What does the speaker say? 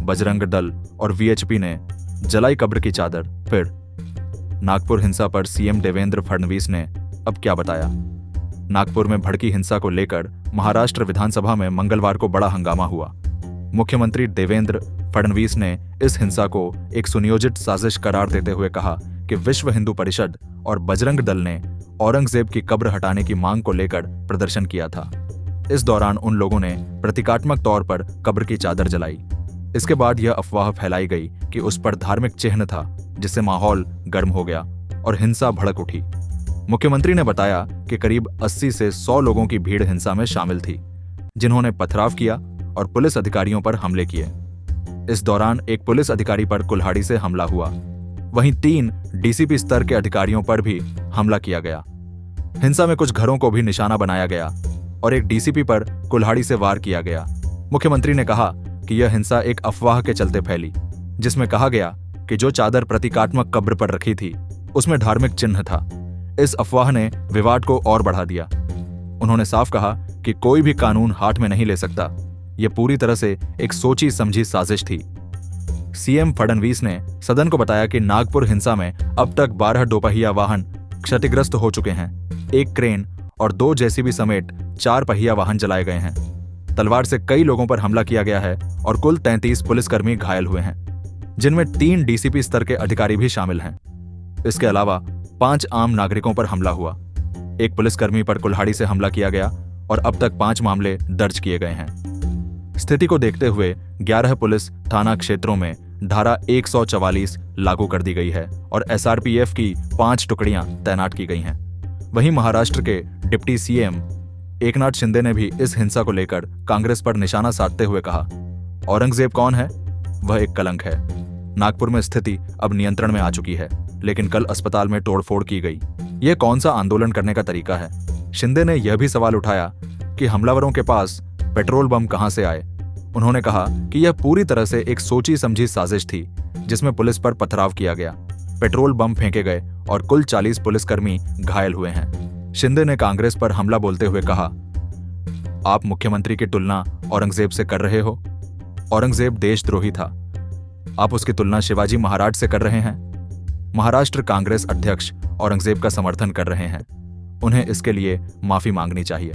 बजरंग दल और वीएचपी ने जलाई कब्र की चादर। फिर नागपुर हिंसा पर सीएम देवेंद्र फडणवीस ने अब क्या बताया। नागपुर में भड़की हिंसा को लेकर महाराष्ट्र विधानसभा में मंगलवार को बड़ा हंगामा हुआ। मुख्यमंत्री देवेंद्र फडणवीस ने इस हिंसा को एक सुनियोजित साजिश करार देते हुए कहा कि विश्व हिंदू परिषद और बजरंग दल ने औरंगजेब की कब्र हटाने की मांग को लेकर प्रदर्शन किया था। इस दौरान उन लोगों ने प्रतीकात्मक तौर पर कब्र की चादर जलाई। इसके बाद यह अफवाह फैलाई गई कि उस पर धार्मिक चिन्ह था, जिससे माहौल गर्म हो गया और हिंसा भड़क उठी। मुख्यमंत्री ने बताया कि करीब 80 से 100 लोगों की भीड़ हिंसा में शामिल थी, जिन्होंने पथराव किया और पुलिस अधिकारियों पर हमले किए। इस दौरान एक पुलिस अधिकारी पर कुल्हाड़ी से हमला हुआ। वहीं 3 डीसीपी स्तर के अधिकारियों पर भी हमला किया गया। हिंसा में कुछ घरों को भी निशाना बनाया गया और एक डीसीपी पर कुल्हाड़ी से वार किया गया। मुख्यमंत्री ने कहा कि यह हिंसा एक अफवाह के चलते फैली, जिसमें कहा गया कि जो चादर प्रतीकात्मक कब्र पर रखी थी उसमें धार्मिक चिन्ह था। इस अफवाह ने विवाद को और बढ़ा दिया। उन्होंने साफ कहा कि कोई भी कानून हाथ में नहीं ले सकता। यह पूरी तरह से एक सोची समझी साजिश थी। सीएम फडणवीस ने सदन को बताया कि नागपुर हिंसा में अब तक 12 दोपहिया वाहन क्षतिग्रस्त हो चुके हैं। 1 क्रेन और 2 जेसीबी समेत 4 पहिया वाहन जलाए गए हैं। तलवार से कई लोगों पर हमला किया गया है और कुल 33 पुलिसकर्मी घायल हुए हैं, जिनमें 3 डीसीपी स्तर के अधिकारी भी शामिल हैं। इसके अलावा 5 आम नागरिकों पर हमला हुआ। 1 पुलिसकर्मी पर कुल्हाड़ी से हमला किया गया और अब तक 5 मामले दर्ज किए गए हैं। स्थिति को देखते हुए 11 पुलिस थाना क्षेत्रों में धारा 144 लागू कर दी गई है और एसआरपीएफ की 5 टुकड़ियां तैनात की गई हैं। वहीं महाराष्ट्र के डिप्टी सीएम एकनाथ शिंदे ने भी इस हिंसा को लेकर कांग्रेस पर निशाना साधते हुए कहा, औरंगजेब कौन है? वह एक कलंक है। नागपुर में स्थिति अब नियंत्रण में आ चुकी है, लेकिन कल अस्पताल में तोड़फोड़ की गई। यह कौन सा आंदोलन करने का तरीका है? शिंदे ने यह भी सवाल उठाया कि हमलावरों के पास पेट्रोल बम कहां से आए। उन्होंने कहा कि यह पूरी तरह से एक सोची समझी साजिश थी, जिसमें पुलिस पर पथराव किया गया, पेट्रोल बम फेंके गए और कुल 40 पुलिसकर्मी घायल हुए हैं। शिंदे ने कांग्रेस पर हमला बोलते हुए कहा, आप मुख्यमंत्री की तुलना औरंगजेब से कर रहे हो। औरंगजेब देशद्रोही था। आप उसकी तुलना शिवाजी महाराज से कर रहे हैं। महाराष्ट्र कांग्रेस अध्यक्ष औरंगजेब का समर्थन कर रहे हैं। उन्हें इसके लिए माफी मांगनी चाहिए।